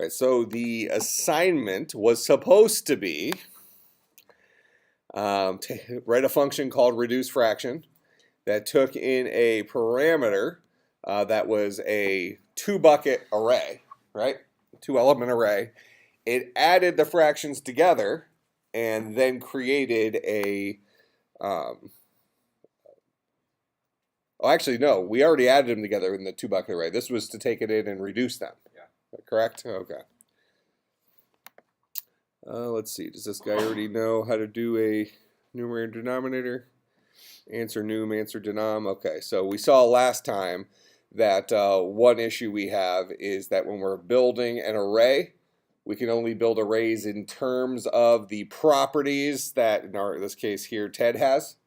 Right, so the assignment was supposed to be to write a function called reduce fraction that took in a parameter that was a 2-bucket array, right? 2-element array. It added the fractions together and then created a oh, actually, no. We already added them together in the 2-bucket array. This was to take it in and reduce them. Yeah. Correct? Okay. Let's see. Does this guy already know how to do a numerator and denominator? Answer num, answer denom. Okay, so we saw last time that one issue we have is that when we're building an array, we can only build arrays in terms of the properties that, in this case here, Ted has.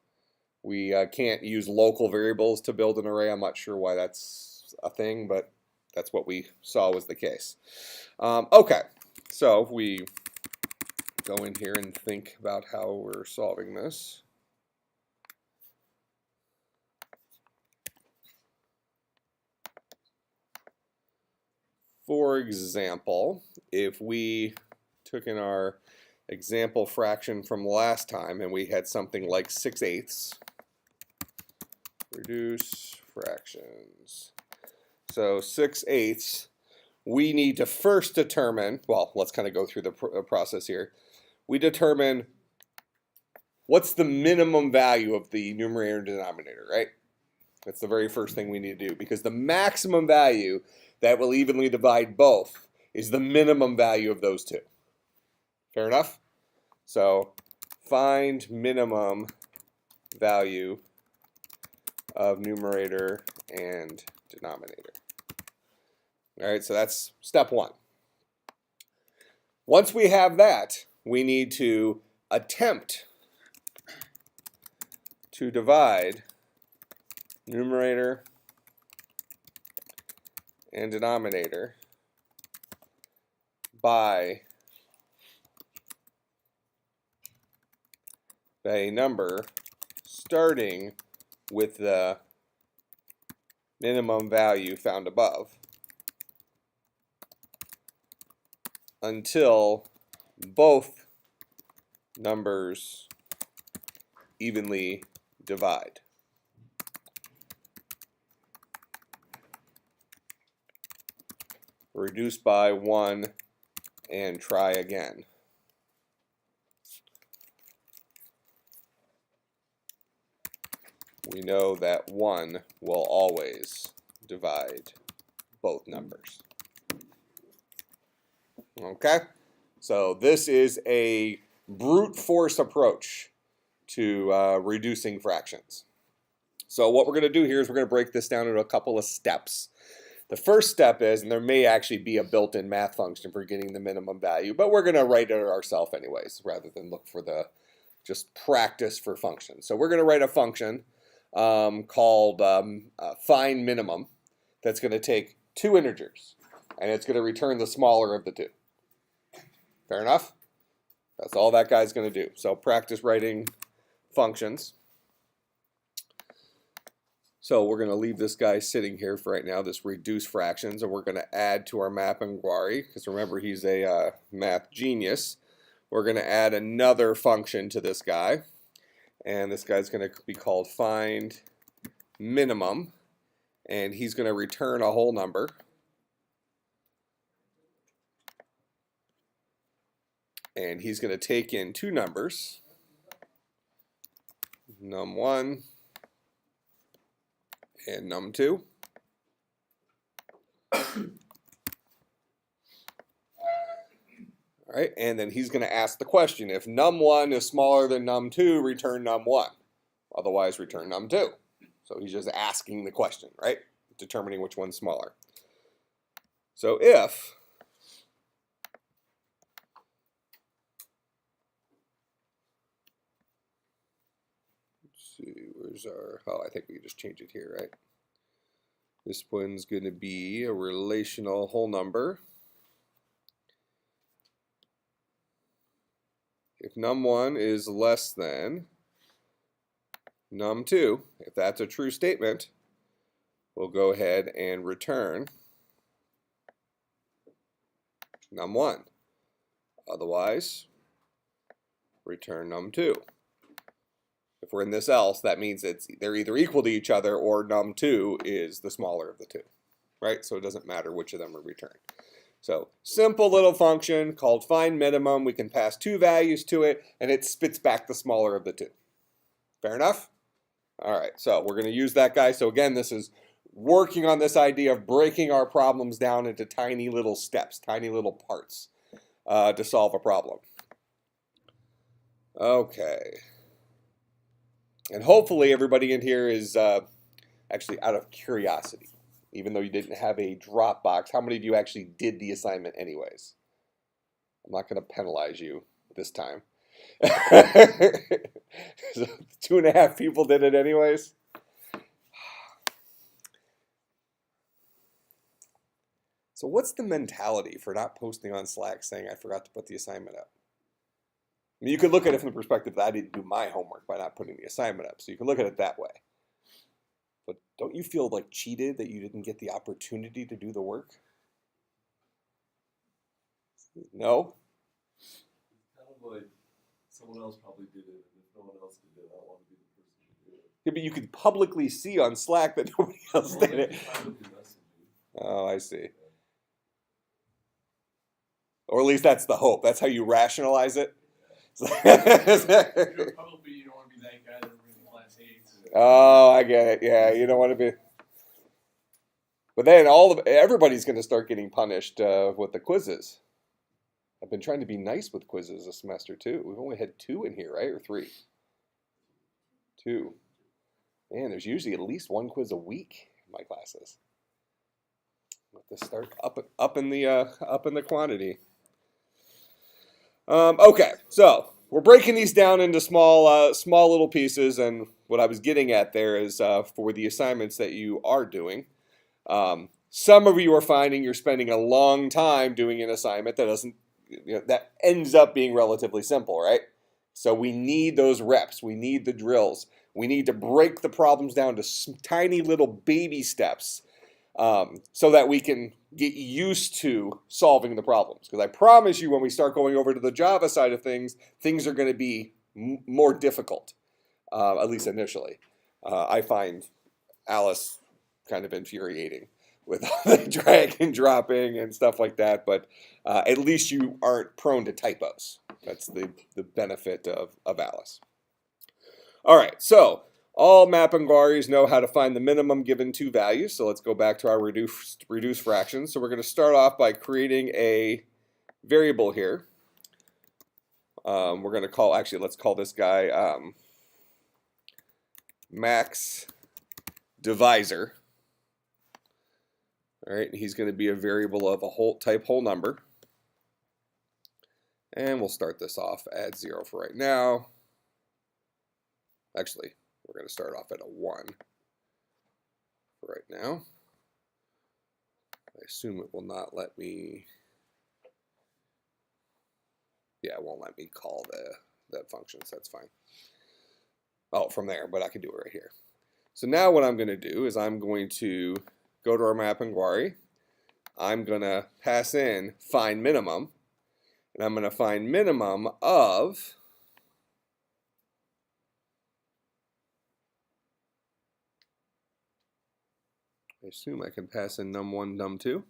We can't use local variables to build an array. I'm not sure why that's a thing, but that's what we saw was the case. Okay, so if we go in here and think about how we're solving this. For example, if we took in our example fraction from last time and we had something like 6/8, reduce fractions. So 6/8, we need to first determine, well, let's kind of go through the process here. We determine what's the minimum value of the numerator and denominator, right? That's the very first thing we need to do, because the maximum value that will evenly divide both is the minimum value of those two. Fair enough? So find minimum value of numerator and denominator. All right, so that's step one. Once we have that, we need to attempt to divide numerator and denominator by a number starting with the minimum value found above until both numbers evenly divide. Reduce by 1 and try again. We know that 1 will always divide both numbers. Okay? So this is a brute force approach to reducing fractions. So what we're going to do here is we're going to break this down into a couple of steps. The first step is, and there may actually be a built-in math function for getting the minimum value, but we're going to write it ourselves anyways, rather than look for the just practice for functions. So we're going to write a function called find minimum that's going to take two integers, and it's going to return the smaller of the two. Fair enough? That's all that guy's going to do. So practice writing functions. So we're going to leave this guy sitting here for right now, this reduce fractions, and we're going to add to our map inquiry, because remember he's a math genius. We're going to add another function to this guy, and this guy's going to be called find minimum, and he's going to return a whole number. And he's going to take in two numbers, num1 and num2. All right, and then he's going to ask the question, if num1 is smaller than num2, return num1. Otherwise, return num2. So he's just asking the question, right? Determining which one's smaller. So if see, where's our, oh, I think we just change it here, right? This one's going to be a relational whole number. If num1 is less than num2, if that's a true statement, we'll go ahead and return num1. Otherwise, return num2. If we're in this else, that means they're either equal to each other or num2 is the smaller of the two, right? So it doesn't matter which of them are returned. So simple little function called find minimum. We can pass two values to it, and it spits back the smaller of the two. Fair enough? All right, so we're going to use that guy. So again, this is working on this idea of breaking our problems down into tiny little steps, tiny little parts to solve a problem. Okay. And hopefully everybody in here is actually out of curiosity, even though you didn't have a Dropbox. How many of you actually did the assignment anyways? I'm not going to penalize you this time. So 2.5 people did it anyways. So what's the mentality for not posting on Slack saying I forgot to put the assignment up? I mean, you could look at it from the perspective that I didn't do my homework by not putting the assignment up. So you can look at it that way. But don't you feel like cheated that you didn't get the opportunity to do the work? No? It's kind of like someone else probably did it, and if no one else did it, I don't want to be the person to do it. Yeah, but you could publicly see on Slack that nobody else did it. Oh, I see. Or at least that's the hope. That's how you rationalize it. Probably you don't want to be that guy that everybody in the class hates. Oh, I get it. Yeah, you don't want to be. But then everybody's going to start getting punished with the quizzes. I've been trying to be nice with quizzes this semester too. We've only had 2 in here, right? Or 3? 2. Man, there's usually at least 1 quiz a week in my classes. I'll have to start up in the quantity. Okay, so we're breaking these down into small little pieces, and what I was getting at there is for the assignments that you are doing, some of you are finding you're spending a long time doing an assignment that ends up being relatively simple, right? So we need those reps, we need the drills, we need to break the problems down to tiny little baby steps. So that we can get used to solving the problems. Because I promise you, when we start going over to the Java side of things, things are going to be more difficult, at least initially. I find Alice kind of infuriating with all the drag and dropping and stuff like that, but at least you aren't prone to typos. That's the benefit of Alice. All right, so all map inquiries know how to find the minimum given 2 values. So let's go back to our reduced fractions. So we're going to start off by creating a variable here. We're going to call, actually, let's call this guy max divisor. All right, he's going to be a variable of a whole number. And we'll start this off at 0 for right now. Actually, we're going to start off at a 1 for right now. I assume it will not let me, yeah, it won't let me call that function, so that's fine. Oh, from there, but I can do it right here. So now what I'm going to do is I'm going to go to our map inquiry. I'm going to pass in find minimum, and I'm going to find minimum of I assume I can pass in num1, num2. Do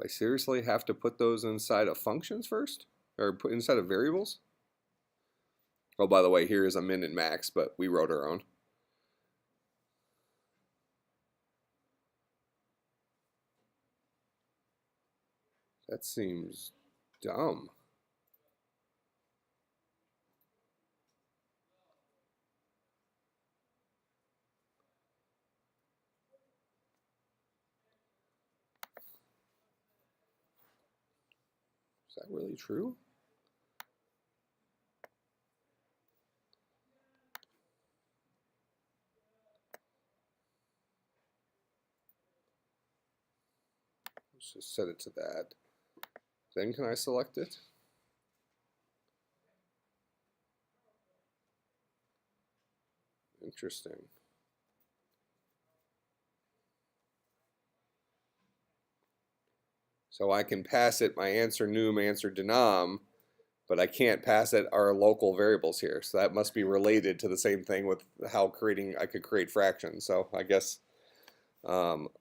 I seriously have to put those inside of functions first? Or put inside of variables? Oh, by the way, here is a min and max, but we wrote our own. That seems dumb. Is that really true? Let's just set it to that. Then can I select it? Interesting. So I can pass it my answer num, answer denom, but I can't pass it our local variables here. So that must be related to the same thing with how I could create fractions. So I guess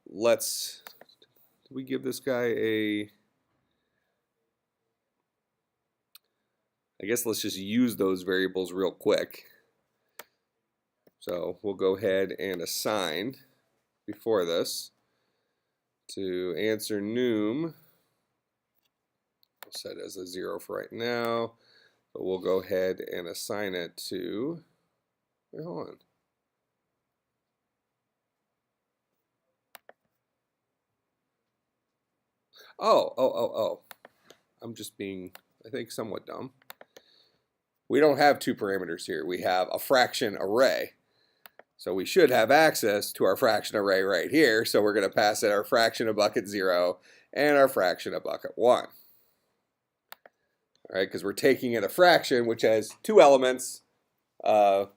let's we give this guy I guess let's just use those variables real quick. So we'll go ahead and assign before this to answer num. We'll set it as a 0 for right now, but we'll go ahead and assign it to, wait, hold on. Oh. I'm just being, I think, somewhat dumb. We don't have two parameters here. We have a fraction array. So we should have access to our fraction array right here. So we're going to pass it our fraction of bucket 0 and our fraction of bucket 1. All right, because we're taking in a fraction which has two elements,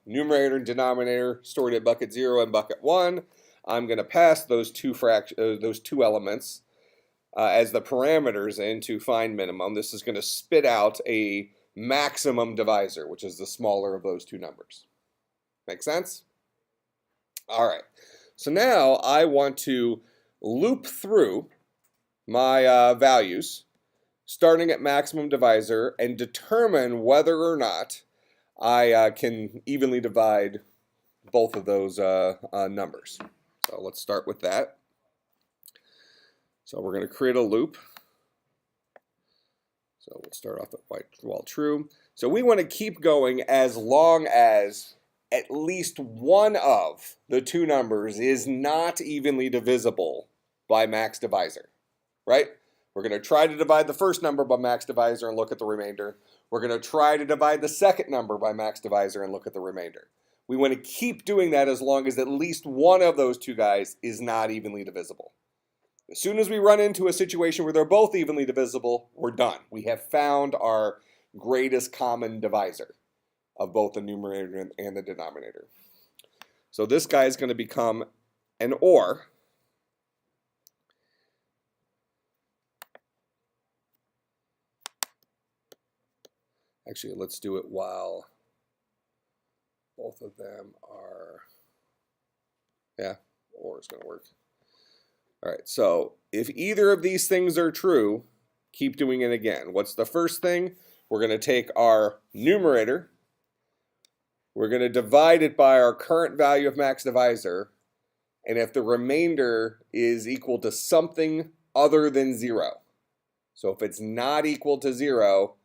numerator and denominator stored at bucket 0 and bucket 1. I'm going to pass those two elements as the parameters into find minimum. This is going to spit out a maximum divisor, which is the smaller of those two numbers. Make sense? All right. So now I want to loop through my values, starting at maximum divisor, and determine whether or not I can evenly divide both of those numbers. So let's start with that. So we're going to create a loop. So we'll start off at while true. So we want to keep going as long as at least one of the two numbers is not evenly divisible by max divisor, right? We're going to try to divide the first number by max divisor and look at the remainder. We're going to try to divide the second number by max divisor and look at the remainder. We want to keep doing that as long as at least one of those two guys is not evenly divisible. As soon as we run into a situation where they're both evenly divisible, we're done. We have found our greatest common divisor of both the numerator and the denominator. So this guy is going to become an OR. Actually, let's do it while both of them are, yeah, OR is going to work. All right, so if either of these things are true, keep doing it again. What's the first thing? We're going to take our numerator, we're going to divide it by our current value of max divisor, and if the remainder is equal to something other than 0. So if it's not equal to 0,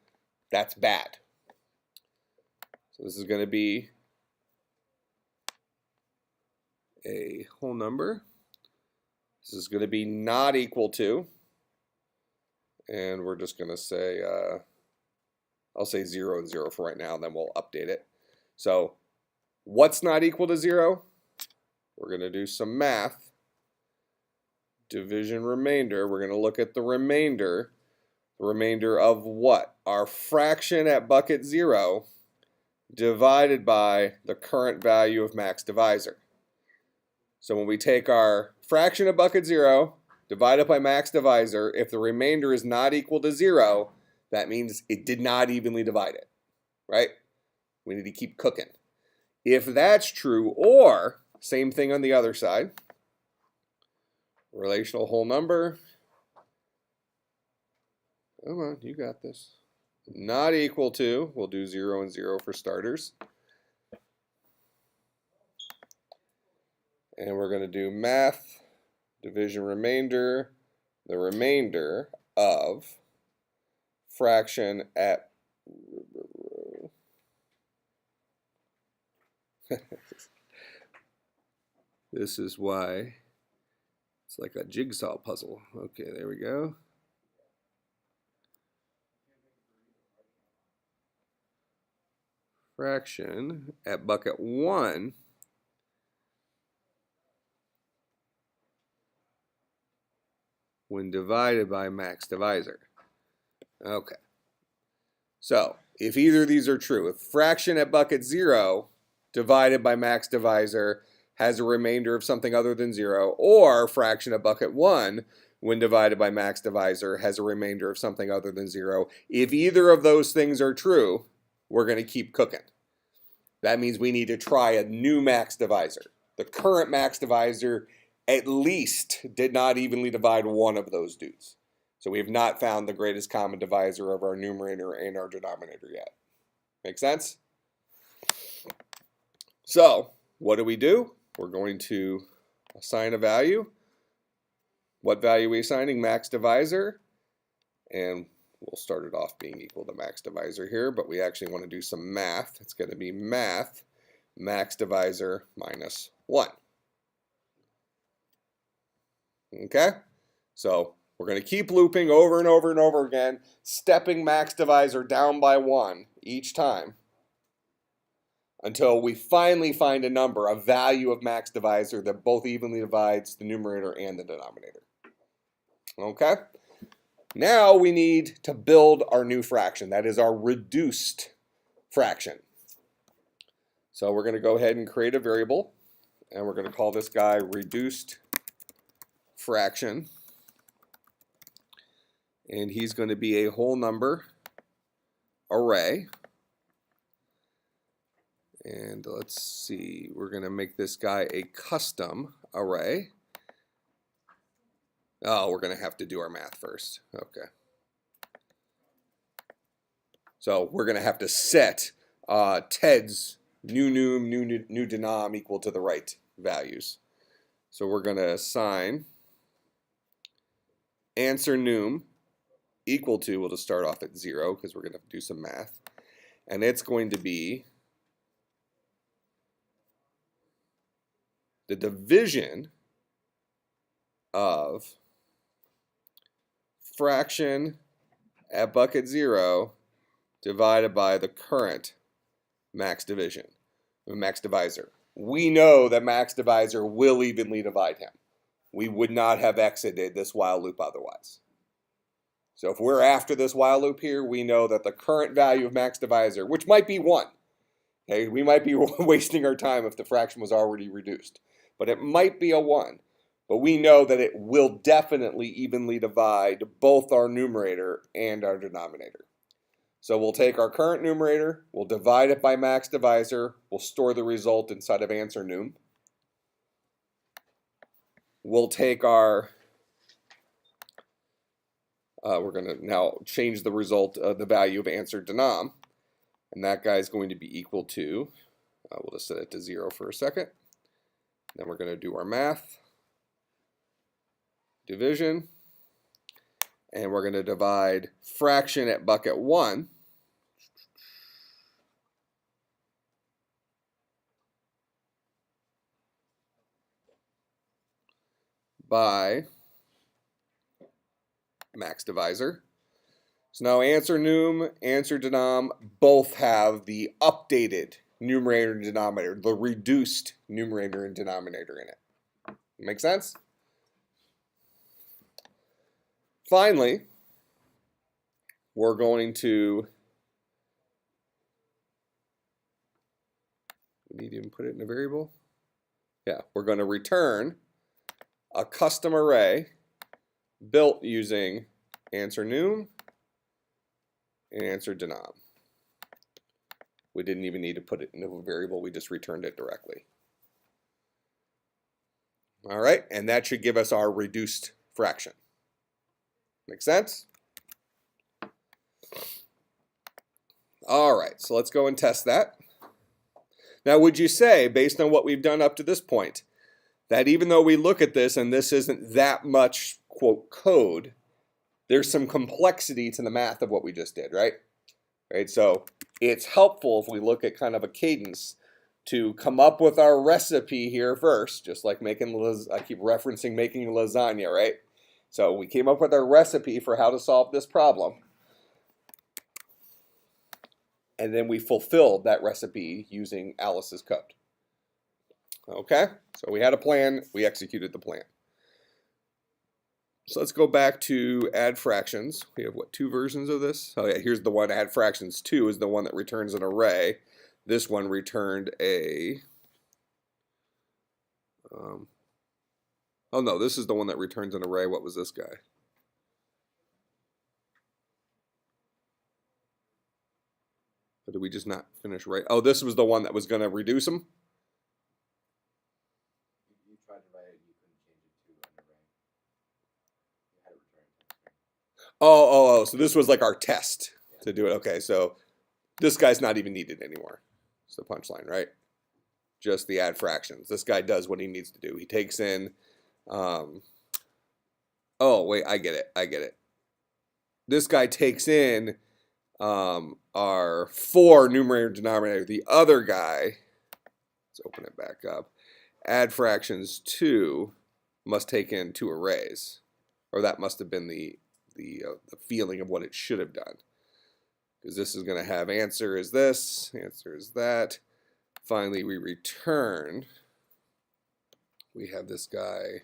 that's bad. So this is going to be a whole number. This is going to be not equal to, and we're just going to say, I'll say 0 and 0 for right now, and then we'll update it. So what's not equal to 0? We're going to do some math. Division remainder. We're going to look at the remainder. The remainder of what? Our fraction at bucket 0 divided by the current value of max divisor. So when we take our fraction of bucket 0, divide it by max divisor, if the remainder is not equal to 0, that means it did not evenly divide it, right? We need to keep cooking. If that's true, or same thing on the other side, relational whole number, come on, you got this. Not equal to, we'll do 0 and 0 for starters. And we're going to do math, division remainder, the remainder of fraction at this is why it's like a jigsaw puzzle. Okay, there we go. Fraction at bucket 1 when divided by max divisor. Okay. So if either of these are true, if fraction at bucket 0 divided by max divisor has a remainder of something other than 0, or fraction at bucket 1 when divided by max divisor has a remainder of something other than 0. If either of those things are true, we're going to keep cooking. That means we need to try a new max divisor. The current max divisor at least did not evenly divide one of those dudes. So we have not found the greatest common divisor of our numerator and our denominator yet. Make sense? So what do? We're going to assign a value. What value are we assigning? Max divisor. And we'll start it off being equal to max divisor here, but we actually want to do some math. It's going to be math max divisor minus 1. Okay? So we're going to keep looping over and over and over again, stepping max divisor down by 1 each time until we finally find a number, a value of max divisor that both evenly divides the numerator and the denominator. Okay? Now we need to build our new fraction. That is our reduced fraction. So we're going to go ahead and create a variable, and we're going to call this guy reduced fraction. And he's going to be a whole number array. And let's see, we're going to make this guy a custom array. Oh, we're going to have to do our math first. Okay. So we're going to have to set Ted's new num, new denom equal to the right values. So we're going to assign answer num equal to, we'll just start off at 0 because we're going to do some math. And it's going to be the division of fraction at bucket 0 divided by the current max divisor. We know that max divisor will evenly divide him. We would not have exited this while loop otherwise. So if we're after this while loop here, we know that the current value of max divisor, which might be 1, okay, we might be wasting our time if the fraction was already reduced, but it might be a 1. But we know that it will definitely evenly divide both our numerator and our denominator. So we'll take our current numerator, we'll divide it by max divisor, we'll store the result inside of answer num. We'll take our, we're going to now change the result of the value of answer denom. And that guy is going to be equal to, we'll just set it to 0 for a second. Then we're going to do our math, division, and we're going to divide fraction at bucket 1 by max divisor. So now answer num, answer denom both have the updated numerator and denominator, the reduced numerator and denominator in it. Make sense? Finally, we're going to, we need to even put it in a variable. Yeah, we're going to return a custom array built using answer num and answer denom. We didn't even need to put it in a variable, we just returned it directly. All right, and that should give us our reduced fraction. Make sense? All right, so let's go and test that. Now, would you say, based on what we've done up to this point, that even though we look at this and this isn't that much, quote, code, there's some complexity to the math of what we just did, right? Right, so it's helpful if we look at kind of a cadence to come up with our recipe here first, just like making, I keep referencing making lasagna, right? So we came up with our recipe for how to solve this problem. And then we fulfilled that recipe using Alice's code. Okay, so we had a plan, we executed the plan. So let's go back to add fractions. We have what, 2 versions of this? Oh yeah, here's the one, add fractions 2 is the one that returns an array. This one returned a, oh no, this is the one that returns an array. What was this guy? Or did we just not finish right? Oh, this was the one that was going to reduce them? You tried to write it, you couldn't change it to an array. You had it return. Oh, so this was like our test to do it. Okay, so this guy's not even needed anymore. It's the punchline, right? Just the add fractions. This guy does what he needs to do. He takes in, oh, wait, I get it. This guy takes in our 4 numerator and denominator. The other guy, let's open it back up, add fractions 2 must take in 2 arrays. Or that must have been the feeling of what it should have done. Because this is going to have answer is this, answer is that. Finally, we return. We have this guy.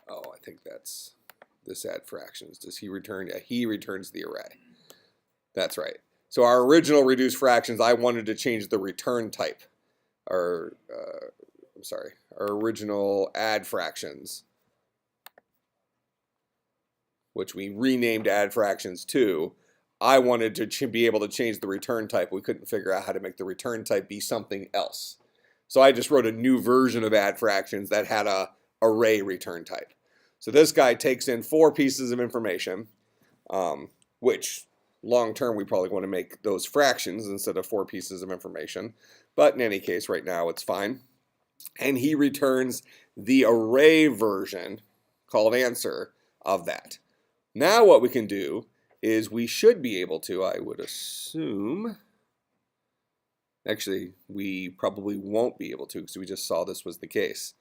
Oh, I think that's this add fractions. Does he return? Yeah, he returns the array. That's right. So our original reduced fractions, I wanted to change the return type. Our original add fractions, which we renamed add fractions to. I wanted to be able to change the return type. We couldn't figure out how to make the return type be something else. So I just wrote a new version of add fractions that had a array return type. So this guy takes in 4 pieces of information, which long term we probably want to make those fractions instead of 4 pieces of information. But in any case, right now it's fine. And he returns the array version called answer of that. Now what we can do is we should be able to, I would assume, actually we probably won't be able to because we just saw this was the case.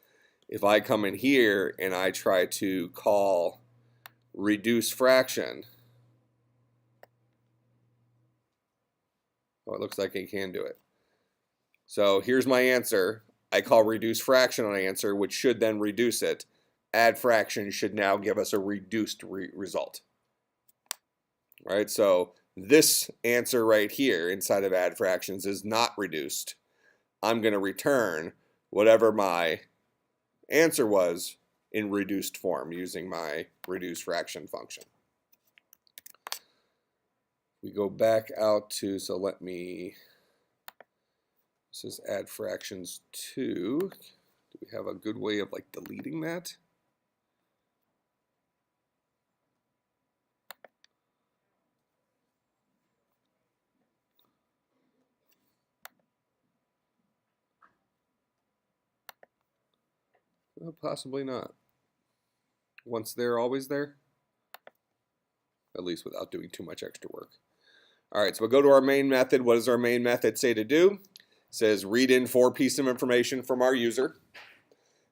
If I come in here and I try to call reduce fraction, oh, it looks like I can do it. So here's my answer. I call reduce fraction on answer, which should then reduce it. Add fraction should now give us a reduced result. Right, so this answer right here inside of add fractions is not reduced. I'm going to return whatever my answer was in reduced form using my reduce fraction function. We go back out to, so let me, this is add fractions 2. Do we have a good way of like deleting that? Possibly not. Once there, always there. At least without doing too much extra work. All right, so we'll go to our main method. What does our main method say to do? It says read in 4 pieces of information from our user.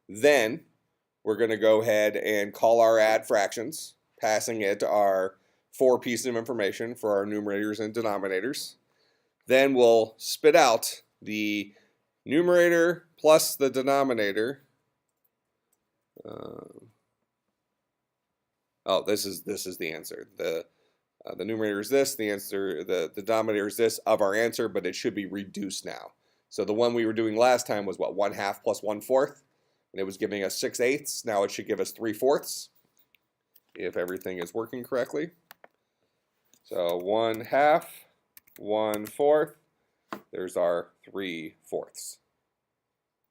Then we're going to go ahead and call our add fractions, passing it our 4 pieces of information for our numerators and denominators. Then we'll spit out the numerator plus the denominator. Oh, this is the answer. The numerator is this, the answer, the denominator is this of our answer, but it should be reduced now. So the one we were doing last time was what, 1/2 plus 1/4, and it was giving us 6/8. Now it should give us 3/4 if everything is working correctly. So 1/2, 1/4, there's our 3/4.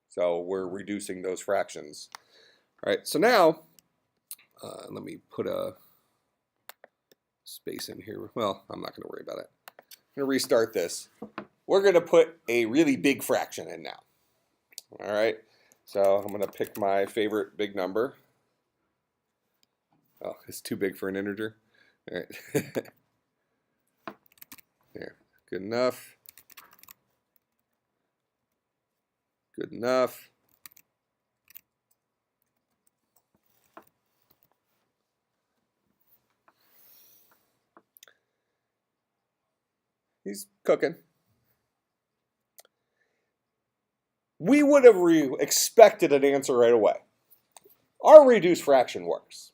So we're reducing those fractions. All right, so now let me put a space in here. Well, I'm not going to worry about it. I'm going to restart this. We're going to put a really big fraction in now. All right, so I'm going to pick my favorite big number. Oh, it's too big for an integer. All right. There, good enough. Good enough. He's cooking. We would have expected an answer right away. Our reduced fraction works.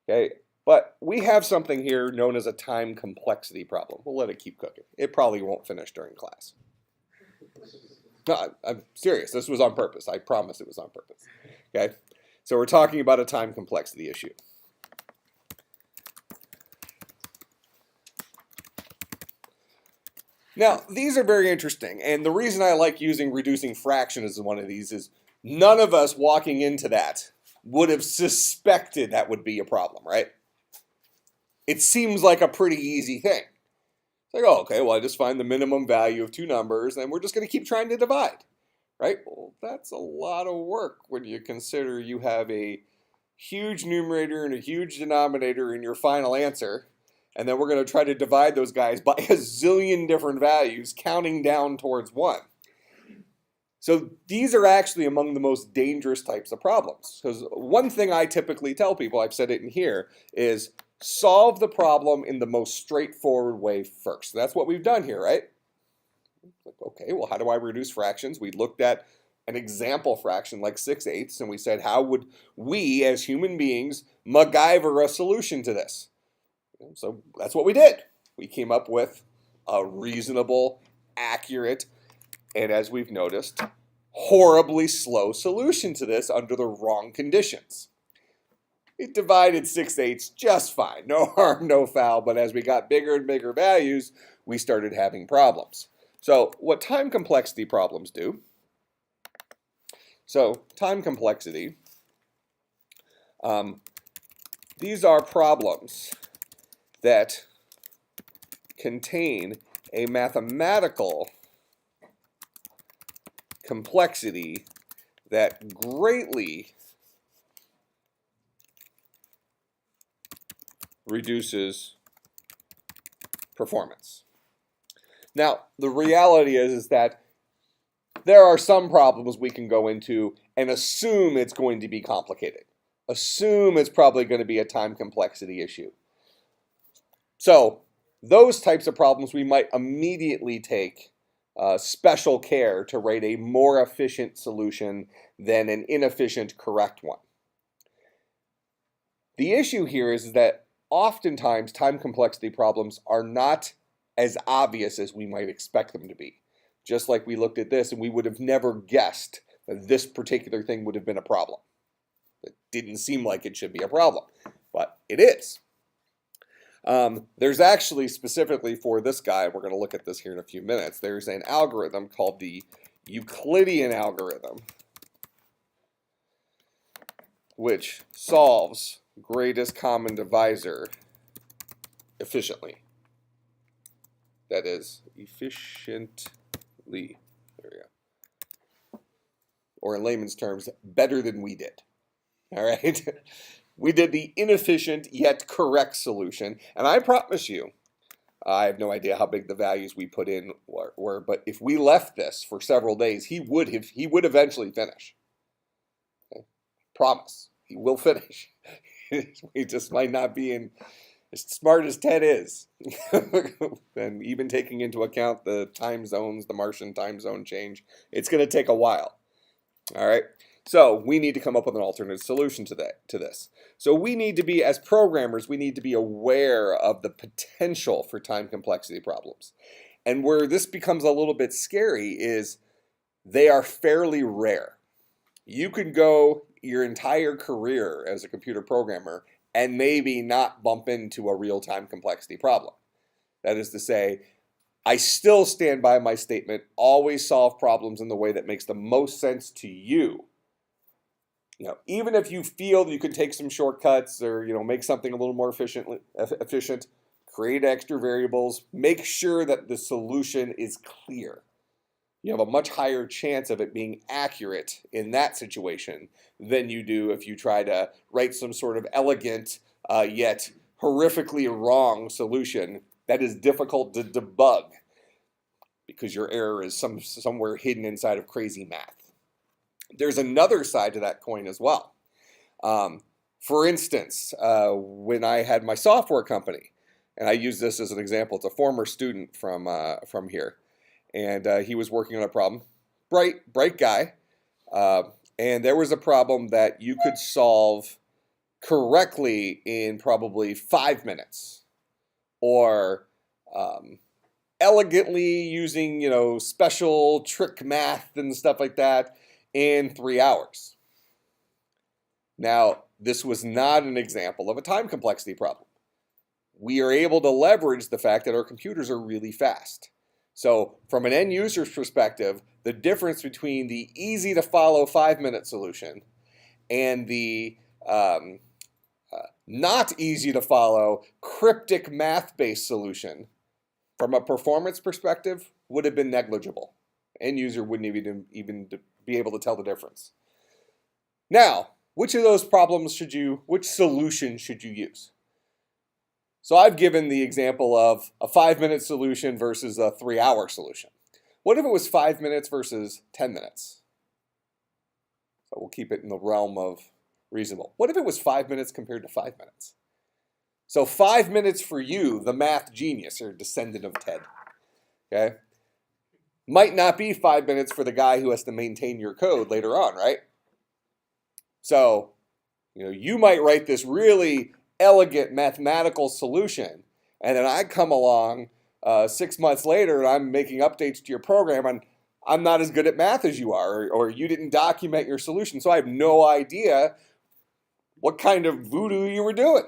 Okay, but we have something here known as a time complexity problem. We'll let it keep cooking. It probably won't finish during class. No, I'm serious. This was on purpose. I promise it was on purpose. Okay? So we're talking about a time complexity issue. Now, these are very interesting, and the reason I like using reducing fraction as one of these is none of us walking into that would have suspected that would be a problem, right? It seems like a pretty easy thing. It's like, oh, okay, well, I just find the minimum value of two numbers, and we're just going to keep trying to divide, right? Well, that's a lot of work when you consider you have a huge numerator and a huge denominator in your final answer, and then we're going to try to divide those guys by a zillion different values, counting down towards 1. So these are actually among the most dangerous types of problems. Because one thing I typically tell people, I've said it in here, is solve the problem in the most straightforward way first. That's what we've done here, right? Okay, well, how do I reduce fractions? We looked at an example fraction like 6/8, and we said, how would we as human beings MacGyver a solution to this? So that's what we did. We came up with a reasonable, accurate, and as we've noticed, horribly slow solution to this under the wrong conditions. It divided 6/8 just fine, no harm, no foul, but as we got bigger and bigger values, we started having problems. So what time complexity problems do, so time complexity, these are problems that contain a mathematical complexity that greatly reduces performance. Now, the reality is that there are some problems we can go into and assume it's going to be complicated. Assume it's probably going to be a time complexity issue. So those types of problems we might immediately take special care to write a more efficient solution than an inefficient correct one. The issue here is that oftentimes time complexity problems are not as obvious as we might expect them to be. Just like we looked at this and we would have never guessed that this particular thing would have been a problem. It didn't seem like it should be a problem, but it is. There's actually, specifically for this guy, we're going to look at this here in a few minutes, there's an algorithm called the Euclidean algorithm, which solves greatest common divisor efficiently. That is, efficiently. There we go. Or in layman's terms, better than we did. All right? We did the inefficient yet correct solution, and I promise you, I have no idea how big the values we put in were, but if we left this for several days, he would eventually finish. Okay? Promise, he will finish. He just might not be as smart as Ted is, and even taking into account the time zones, the Martian time zone change, it's going to take a while. All right. So we need to come up with an alternate solution to this. So we need to be, as programmers, we need to be aware of the potential for time complexity problems. And where this becomes a little bit scary is they are fairly rare. You could go your entire career as a computer programmer and maybe not bump into a real time complexity problem. That is to say, I still stand by my statement, always solve problems in the way that makes the most sense to you. You know, even if you feel you could take some shortcuts or, make something a little more efficient, create extra variables, make sure that the solution is clear. You have a much higher chance of it being accurate in that situation than you do if you try to write some sort of elegant yet horrifically wrong solution that is difficult to debug because your error is somewhere hidden inside of crazy math. There's another side to that coin as well. For instance, when I had my software company, and I use this as an example, it's a former student from here, and he was working on a problem. Bright guy, and there was a problem that you could solve correctly in probably 5 minutes, or elegantly using, special trick math and stuff like that in 3 hours. Now, this was not an example of a time complexity problem. We are able to leverage the fact that our computers are really fast. So from an end user's perspective, the difference between the easy to follow 5-minute solution and the not easy to follow cryptic math-based solution from a performance perspective would have been negligible. End user wouldn't even be able to tell the difference. Now, which solution should you use? So I've given the example of a 5-minute solution versus a 3-hour solution. What if it was 5 minutes versus 10 minutes? So we'll keep it in the realm of reasonable. What if it was 5 minutes compared to 5 minutes? So 5 minutes for you, the math genius or descendant of Ted, okay, might not be 5 minutes for the guy who has to maintain your code later on, right? So, you might write this really elegant mathematical solution, and then I come along 6 months later and I'm making updates to your program, and I'm not as good at math as you are, or you didn't document your solution, so I have no idea what kind of voodoo you were doing.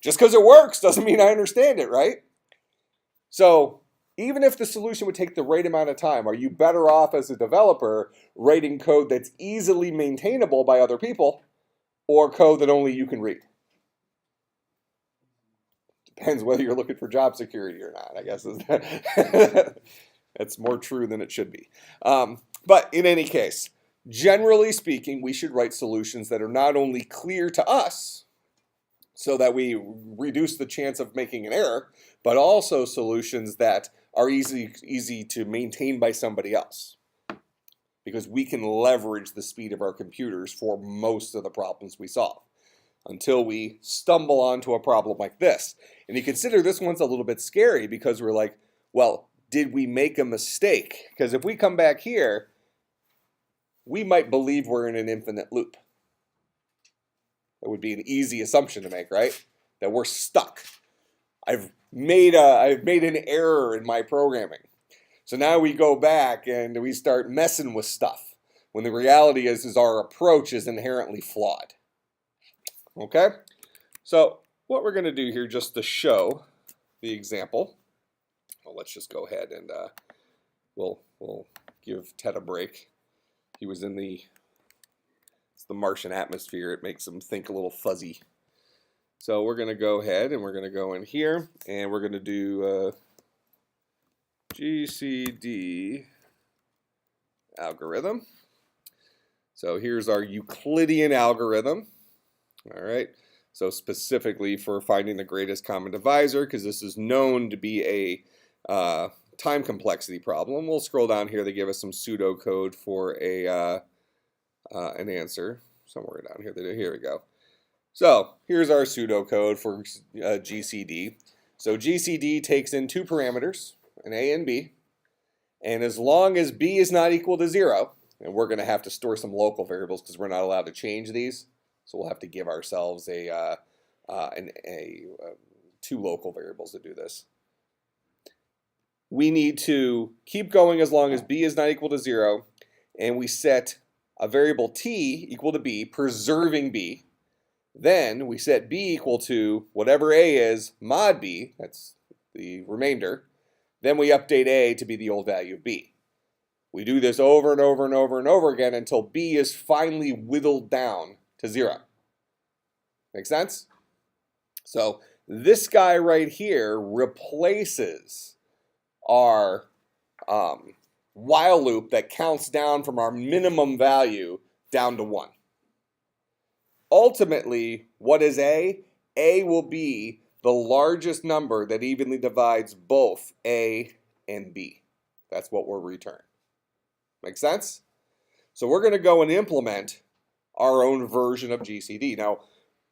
Just because it works doesn't mean I understand it, right? So even if the solution would take the right amount of time, are you better off as a developer writing code that's easily maintainable by other people or code that only you can read? Depends whether you're looking for job security or not, I guess. That's more true than it should be. But in any case, generally speaking, we should write solutions that are not only clear to us so that we reduce the chance of making an error, but also solutions that are easy to maintain by somebody else, because we can leverage the speed of our computers for most of the problems we solve until we stumble onto a problem like this. And you consider this one's a little bit scary because we're like, well, did we make a mistake? Because if we come back here, we might believe we're in an infinite loop. That would be an easy assumption to make, right? That we're stuck. I've made an error in my programming. So now we go back and we start messing with stuff, when the reality is our approach is inherently flawed. Okay? So what we're going to do here, just to show the example, well, let's just go ahead and we'll give Ted a break. He was in the Martian atmosphere. It makes him think a little fuzzy. So we're going to go ahead and we're going to go in here and we're going to do GCD algorithm. So here's our Euclidean algorithm. All right. So specifically for finding the greatest common divisor, because this is known to be a time complexity problem. We'll scroll down here. They give us some pseudocode for an answer somewhere down here. Here we go. So here's our pseudocode for GCD. So GCD takes in 2 parameters, an A and B, and as long as B is not equal to 0, and we're going to have to store some local variables because we're not allowed to change these, so we'll have to give ourselves 2 local variables to do this. We need to keep going as long as B is not equal to 0, and we set a variable t equal to b, preserving b. Then we set b equal to whatever a is mod b, that's the remainder. Then we update a to be the old value of b. We do this over and over and over and over again until b is finally whittled down to 0. Make sense? So this guy right here replaces our while loop that counts down from our minimum value down to 1. Ultimately, what is A? A will be the largest number that evenly divides both A and B. That's what we'll return. Make sense? So we're going to go and implement our own version of GCD. Now,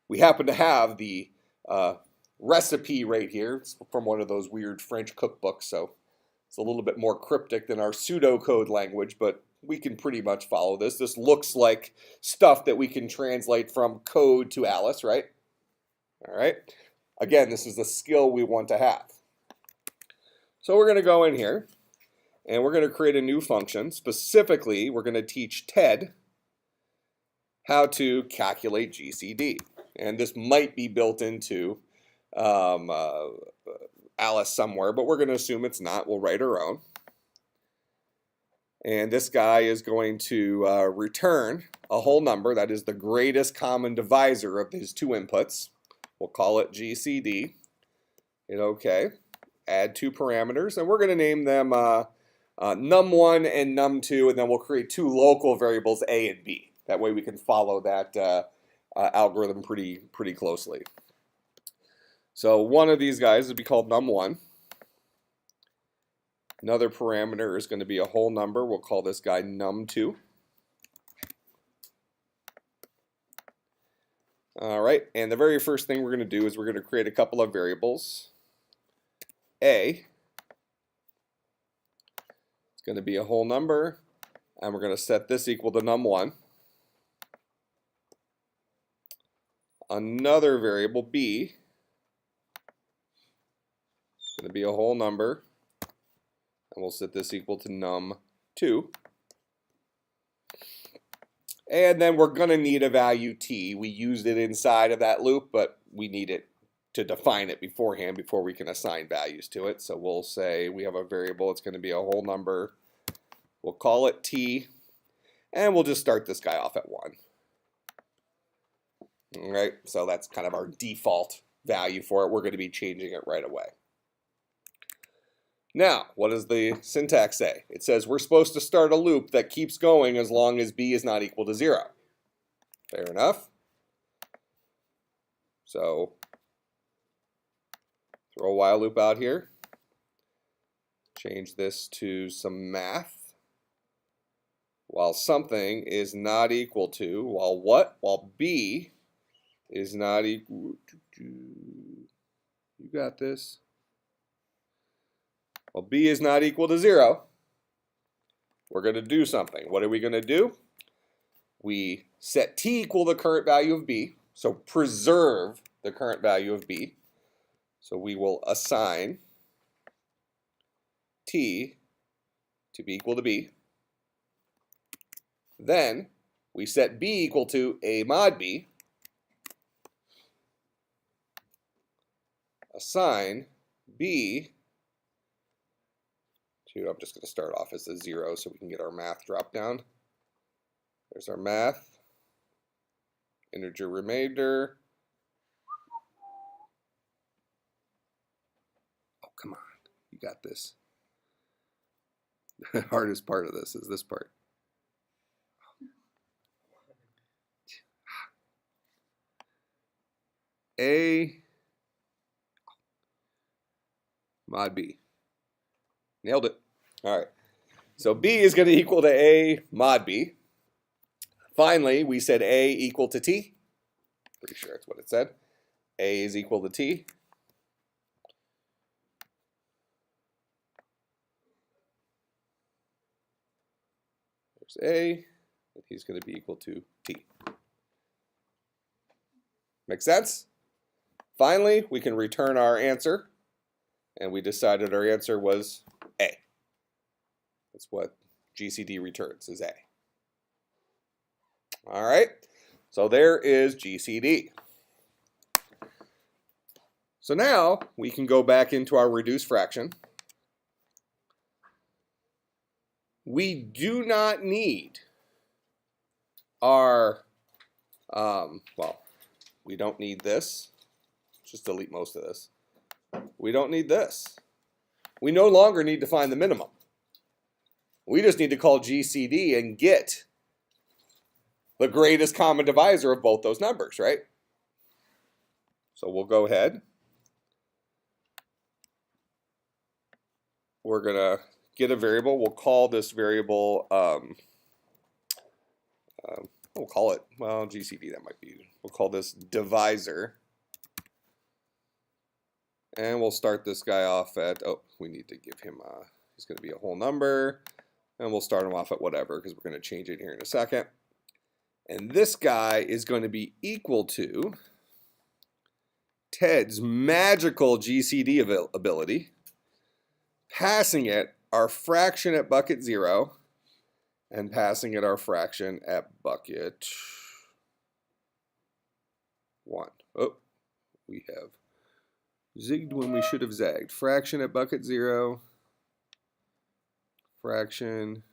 we happen to have the recipe right here. It's from one of those weird French cookbooks, so it's a little bit more cryptic than our pseudocode language, but we can pretty much follow this. This looks like stuff that we can translate from code to Alice, right? All right. Again, this is a skill we want to have. So we're going to go in here and we're going to create a new function. Specifically, we're going to teach Ted how to calculate GCD. And this might be built into Alice somewhere, but we're going to assume it's not. We'll write our own. And this guy is going to return a whole number that is the greatest common divisor of his two inputs. We'll call it GCD. Hit OK. Add two parameters, and we're going to name them num1 and num2, and then we'll create two local variables a and b. That way we can follow that algorithm pretty closely. So one of these guys would be called num1. Another parameter is going to be a whole number. We'll call this guy num2. All right, and the very first thing we're going to do is we're going to create a couple of variables. A, it's going to be a whole number, and we're going to set this equal to num1. Another variable, B, is going to be a whole number, and we'll set this equal to num2. And then we're going to need a value t. We used it inside of that loop, but we need it to define it beforehand before we can assign values to it. So we'll say we have a variable. It's going to be a whole number. We'll call it t, and we'll just start this guy off at 1. All right, so that's kind of our default value for it. We're going to be changing it right away. Now, what does the syntax say? It says we're supposed to start a loop that keeps going as long as b is not equal to 0. Fair enough. So throw a while loop out here. Change this to some math. While something is not equal to, while what? While b is not equal to, you got this. While b is not equal to 0, we're going to do something. What are we going to do? We set t equal the current value of b, so preserve the current value of b. So we will assign t to be equal to b. Then we set b equal to a mod b. Assign b to, I'm just going to start off as a 0 so we can get our math drop down. There's our math. Integer remainder. Oh, come on. You got this. The hardest part of this is this part. A mod b. Nailed it. All right. So b is going to equal to a mod b. Finally, we said a equal to t. Pretty sure that's what it said. A is equal to t. There's a, and he's going to be equal to t. Make sense? Finally, we can return our answer, and we decided our answer was A. That's what GCD returns, is A. All right, so there is GCD. So now we can go back into our reduced fraction. We do not need our, well, we don't need this. Just delete most of this. We don't need this. We no longer need to find the minimum. We just need to call GCD and get the greatest common divisor of both those numbers, right? So we'll go ahead. We're going to get a variable. We'll call this variable, we'll call it, well, GCD, that might be, we'll call this divisor. And we'll start this guy off at, oh, we need to give him, he's going to be a whole number. And we'll start him off at whatever, because we're going to change it here in a second. And this guy is going to be equal to Ted's magical GCD ability passing it our fraction at bucket 0, and passing it our fraction at bucket 1. Oh, we have zigged when we should have zagged. Fraction at bucket 0, fraction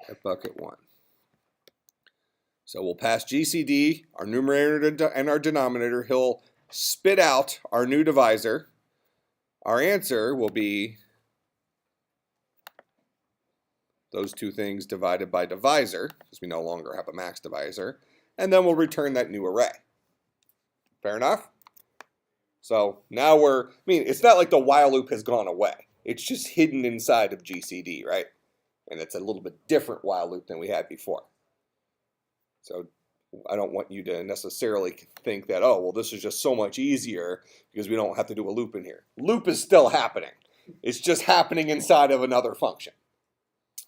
at bucket 1. So we'll pass GCD, our numerator and our denominator. He'll spit out our new divisor. Our answer will be those two things divided by divisor, because we no longer have a max divisor, and then we'll return that new array. Fair enough? So now it's not like the while loop has gone away. It's just hidden inside of GCD, right? And it's a little bit different while loop than we had before. So I don't want you to necessarily think that, oh, well, this is just so much easier because we don't have to do a loop in here. Loop is still happening. It's just happening inside of another function.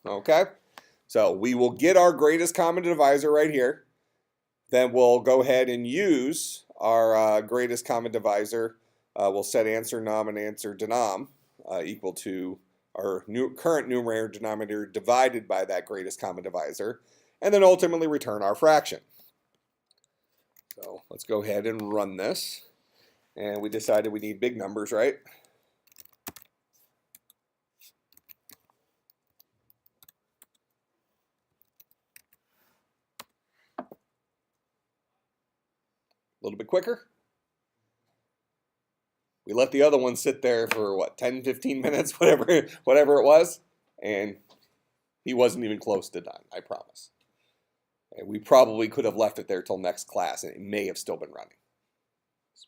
Okay? So we will get our greatest common divisor right here. Then we'll go ahead and use our greatest common divisor. We'll set answer num and answer denom equal to our current numerator denominator divided by that greatest common divisor, and then ultimately return our fraction. So let's go ahead and run this. And we decided we need big numbers, right? A little bit quicker. We let the other one sit there for what, 10, 15 minutes, whatever it was, and he wasn't even close to done, I promise. And we probably could have left it there till next class, and it may have still been running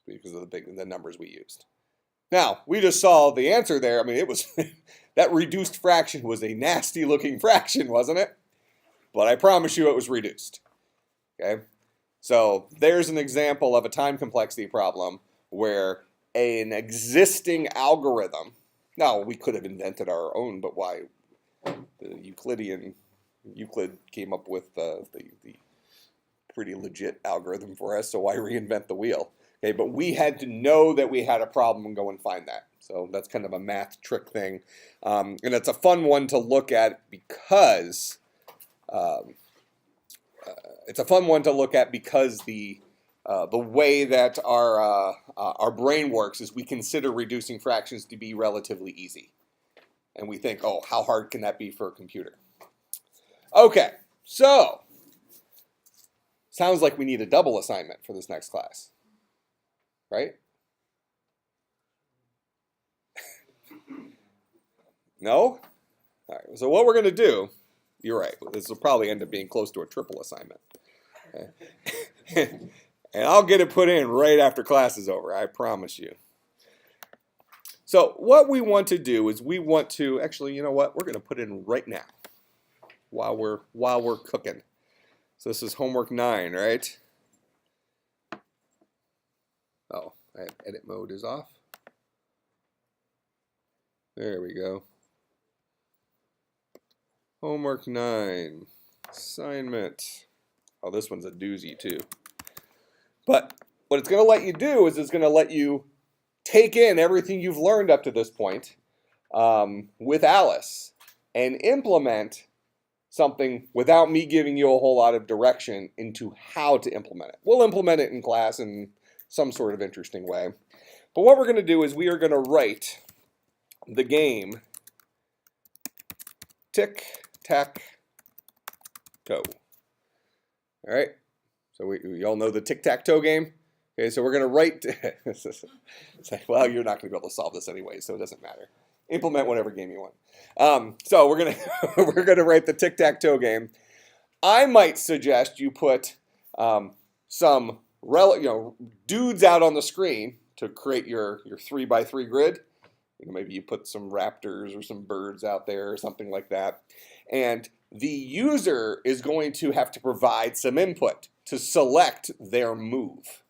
because of the numbers we used. Now, we just saw the answer there. I mean, it was that reduced fraction was a nasty looking fraction, wasn't it? But I promise you it was reduced. Okay? So there's an example of a time complexity problem where an existing algorithm, now we could have invented our own, but why? Euclid came up with the pretty legit algorithm for us, so why reinvent the wheel? Okay, but we had to know that we had a problem and go and find that. So that's kind of a math trick thing. And it's a fun one to look at because the way that our brain works is we consider reducing fractions to be relatively easy. And we think, oh, how hard can that be for a computer? Okay, so sounds like we need a double assignment for this next class, right? No? All right, so what we're going to do, you're right, this will probably end up being close to a triple assignment. Okay. And I'll get it put in right after class is over, I promise you. So what we want to do is actually, you know what, we're going to put it in right now while we're cooking. So this is homework 9, right? Oh, edit mode is off. There we go. Homework 9, assignment. Oh, this one's a doozy too. But what it's going to let you do is it's going to let you take in everything you've learned up to this point with Alice and implement something without me giving you a whole lot of direction into how to implement it. We'll implement it in class in some sort of interesting way. But what we're going to do is we are going to write the game tic-tac-toe. All right? So we all know the tic-tac-toe game? Okay, so we're going to write... well, you're not going to be able to solve this anyway, so it doesn't matter. Implement whatever game you want. So we're going to write the tic-tac-toe game. I might suggest you put some dudes out on the screen to create your 3x3 grid. Maybe you put some raptors or some birds out there or something like that. And the user is going to have to provide some input to select their move.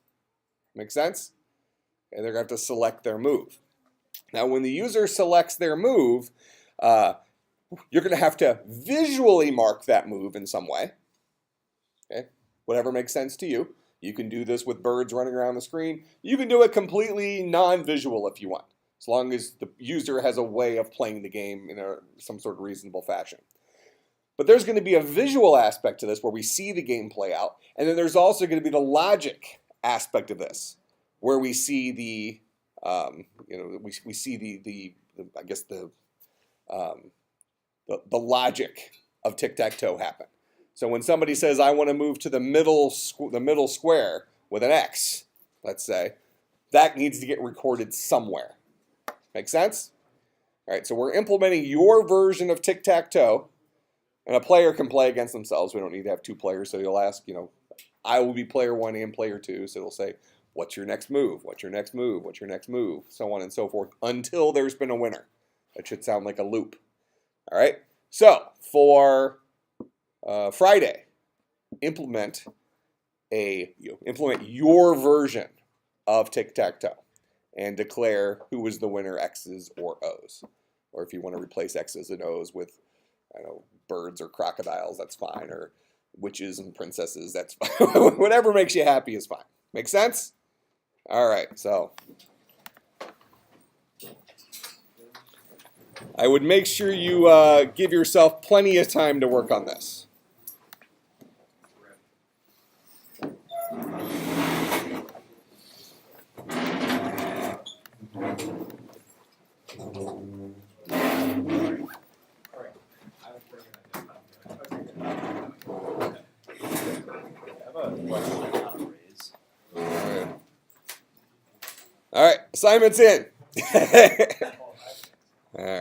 Make sense? And they're going to have to select their move. Now, when the user selects their move, you're going to have to visually mark that move in some way. Okay? Whatever makes sense to you. You can do this with birds running around the screen. You can do it completely non-visual if you want. as long as the user has a way of playing the game in some sort of reasonable fashion. But there's going to be a visual aspect to this where we see the game play out, and then there's also going to be the logic aspect of this, where we see the we see the I guess the logic of tic-tac-toe happen. So when somebody says, I want to move to the middle square with an X, let's say, that needs to get recorded somewhere. Make sense? All right, so we're implementing your version of tic-tac-toe, and a player can play against themselves. We don't need to have two players, so you'll ask, I will be player one and player two, so it'll say, what's your next move? What's your next move? What's your next move? So on and so forth, until there's been a winner. That should sound like a loop. All right, so for Friday, implement your version of tic-tac-toe and declare who is the winner, X's or O's. Or if you want to replace X's and O's with, I don't know, birds or crocodiles, that's fine. Or witches and princesses, that's fine. Whatever makes you happy is fine. Make sense? All right, so I would make sure you give yourself plenty of time to work on this. All right, assignment's in. All right.